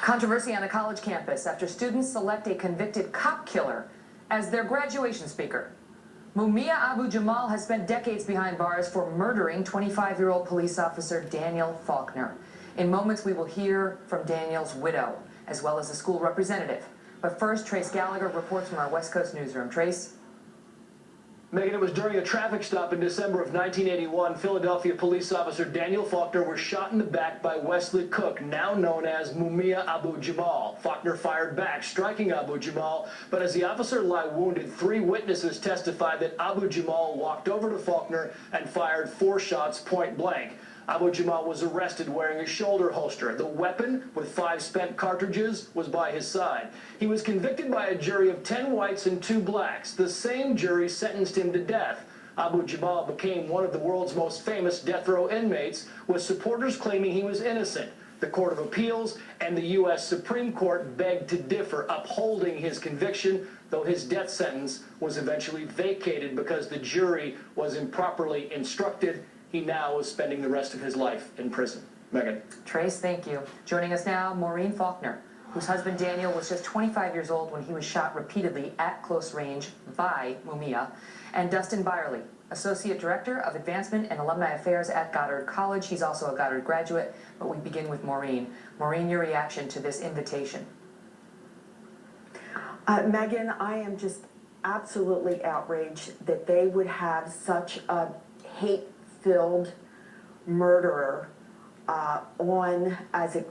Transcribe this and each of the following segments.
Controversy on a college campus after students select a convicted cop killer as their graduation speaker. Mumia Abu-Jamal has spent decades behind bars for murdering 25-year-old police officer Daniel Faulkner. In moments, we will hear from Daniel's widow, as well as a school representative. But first, Trace Gallagher reports from our West Coast newsroom. Trace? Megan, it was during a traffic stop in December of 1981. Philadelphia police officer Daniel Faulkner was shot in the back by Wesley Cook, now known as Mumia Abu-Jamal. Faulkner fired back, striking Abu-Jamal, but as the officer lay wounded, 3 witnesses testified that Abu-Jamal walked over to Faulkner and fired 4 shots point blank. Abu-Jamal was arrested wearing a shoulder holster. The weapon, with 5 spent cartridges, was by his side. He was convicted by a jury of 10 whites and 2 blacks. The same jury sentenced him to death. Abu-Jamal became one of the world's most famous death row inmates, with supporters claiming he was innocent. The Court of Appeals and the U.S. Supreme Court begged to differ, upholding his conviction, though his death sentence was eventually vacated because the jury was improperly instructed. He now is spending the rest of his life in prison. Megan. Trace, thank you. Joining us now, Maureen Faulkner, whose husband Daniel was just 25 years old when he was shot repeatedly at close range by Mumia, and Dustin Byerly, Associate Director of Advancement and Alumni Affairs at Goddard College. He's also a Goddard graduate, but we begin with Maureen. Maureen, your reaction to this invitation? Megan, I am just absolutely outraged that they would have such a hate-filled murderer on as a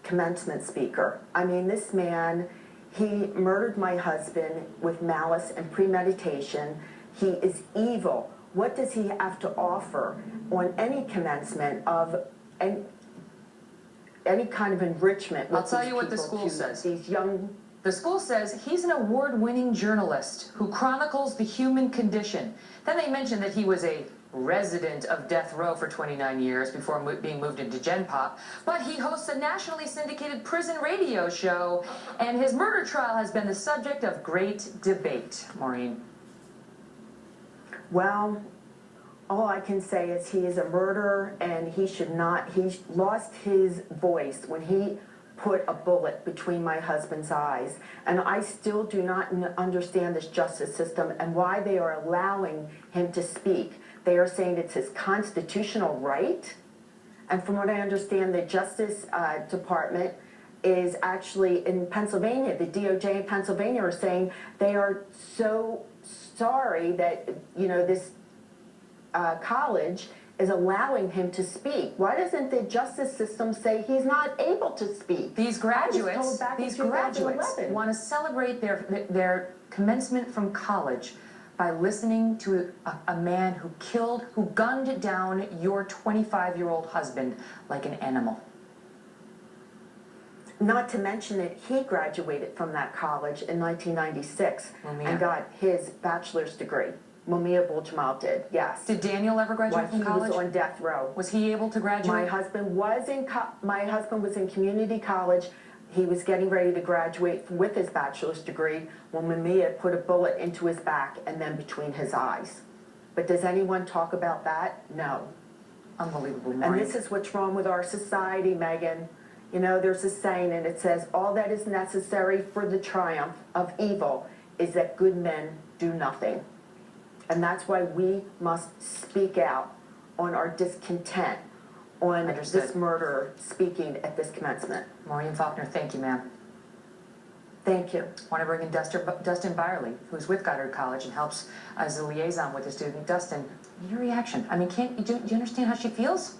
commencement speaker. I mean, this man, he murdered my husband with malice and premeditation. He is evil. What does he have to offer on any commencement of any kind of enrichment? I'll tell you what the school says. The school says he's an award-winning journalist who chronicles the human condition. Then they mentioned that he was a resident of death row for 29 years before being moved into Gen Pop, but he hosts a nationally syndicated prison radio show, and his murder trial has been the subject of great debate. Maureen. Well, all I can say is he is a murderer, and he should not, he lost his voice when he put a bullet between my husband's eyes. And I still do not understand this justice system and why they are allowing him to speak. They are saying it's his constitutional right. And from what I understand, the Justice Department is actually in Pennsylvania. The DOJ in Pennsylvania are saying they are so sorry that, you know, this college is allowing him to speak. Why doesn't the justice system say he's not able to speak? These graduates want to celebrate their commencement from college by listening to a man who gunned down your 25-year-old husband like an animal. Not to mention that he graduated from that college in 1996 and got his bachelor's degree. Mumia Abu-Jamal did, yes. Did Daniel ever graduate from college? He was on death row. Was he able to graduate? My husband was in community college. He was getting ready to graduate with his bachelor's degree when Mumia put a bullet into his back and then between his eyes. But does anyone talk about that? No. Unbelievable. And this is what's wrong with our society, Megan. You know, there's a saying, and it says, all that is necessary for the triumph of evil is that good men do nothing. And that's why we must speak out on our discontent on this murderer speaking at this commencement. Maureen Faulkner, thank you, ma'am. Thank you. I want to bring in Dustin Byerly, who's with Goddard College and helps as a liaison with the student. Dustin, your reaction? I mean, do you understand how she feels?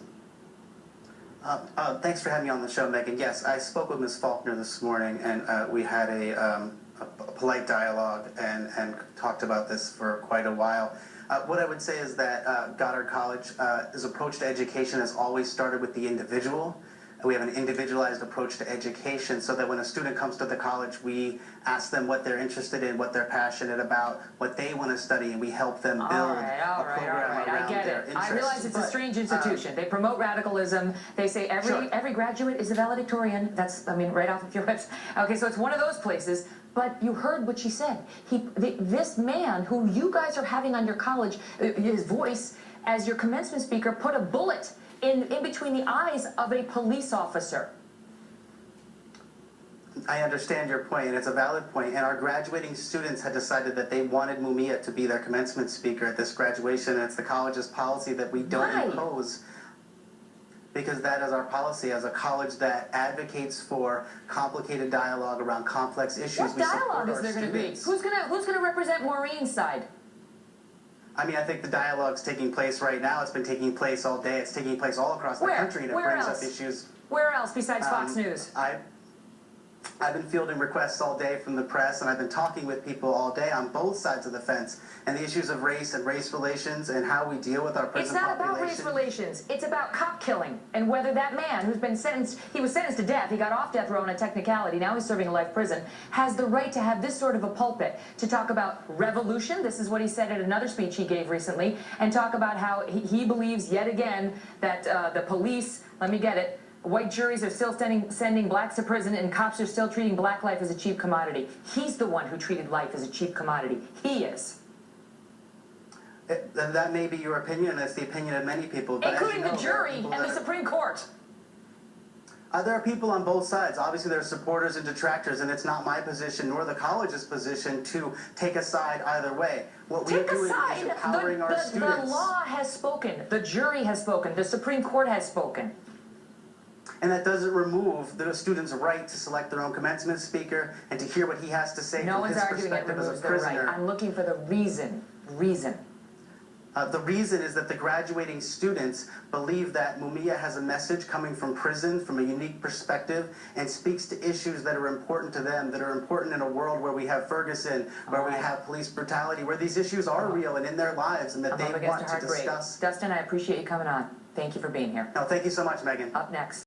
Thanks for having me on the show, Megan. Yes, I spoke with Ms. Faulkner this morning, and we had a polite dialogue and talked about this for quite a while. What I would say is that Goddard College's approach to education has always started with the individual. We have an individualized approach to education so that when a student comes to the college, we ask them what they're interested in, what they're passionate about, what they want to study, and we help them build a program around their interests. I realize it's a strange institution. They promote radicalism. They say every graduate is a valedictorian. That's, I mean, right off of your website. Okay, so it's one of those places. But you heard what she said. This man who you guys are having on your college, his voice as your commencement speaker, put a bullet in between the eyes of a police officer. I understand your point, and it's a valid point. And our graduating students had decided that they wanted Mumia to be their commencement speaker at this graduation, and it's the college's policy that we don't Why? impose, because that is our policy as a college that advocates for complicated dialogue around complex issues. What dialogue is there going to be? Who's going to represent Maureen's side? I mean, I think the dialogue's taking place right now. It's been taking place all day. It's taking place all across the country, and it brings up issues. Where else besides Fox News? I've been fielding requests all day from the press, and I've been talking with people all day on both sides of the fence, and the issues of race and race relations and how we deal with our prison population. It's not about race relations. It's about cop killing, and whether that man who's been sentenced, he was sentenced to death, he got off death row on a technicality, now he's serving a life prison, has the right to have this sort of a pulpit to talk about revolution. This is what he said at another speech he gave recently, and talk about how he believes yet again that the police, let me get it, white juries are still sending blacks to prison, and cops are still treating black life as a cheap commodity. He's the one who treated life as a cheap commodity. He is. That may be your opinion, and it's the opinion of many people. But including as you know, the jury and the Supreme Court. There are people on both sides. Obviously, there are supporters and detractors, and it's not my position nor the college's position to take a side either way. What we are doing is empowering our students. The law has spoken. The jury has spoken. The Supreme Court has spoken. And that doesn't remove the student's right to select their own commencement speaker and to hear what he has to say from his perspective as a prisoner. I'm looking for the reason. The reason is that the graduating students believe that Mumia has a message coming from prison, from a unique perspective, and speaks to issues that are important to them, that are important in a world where we have Ferguson, where we have police brutality, where these issues are real and in their lives, and that they want to discuss. Dustin, I appreciate you coming on. Thank you for being here. No, thank you so much, Megan. Up next.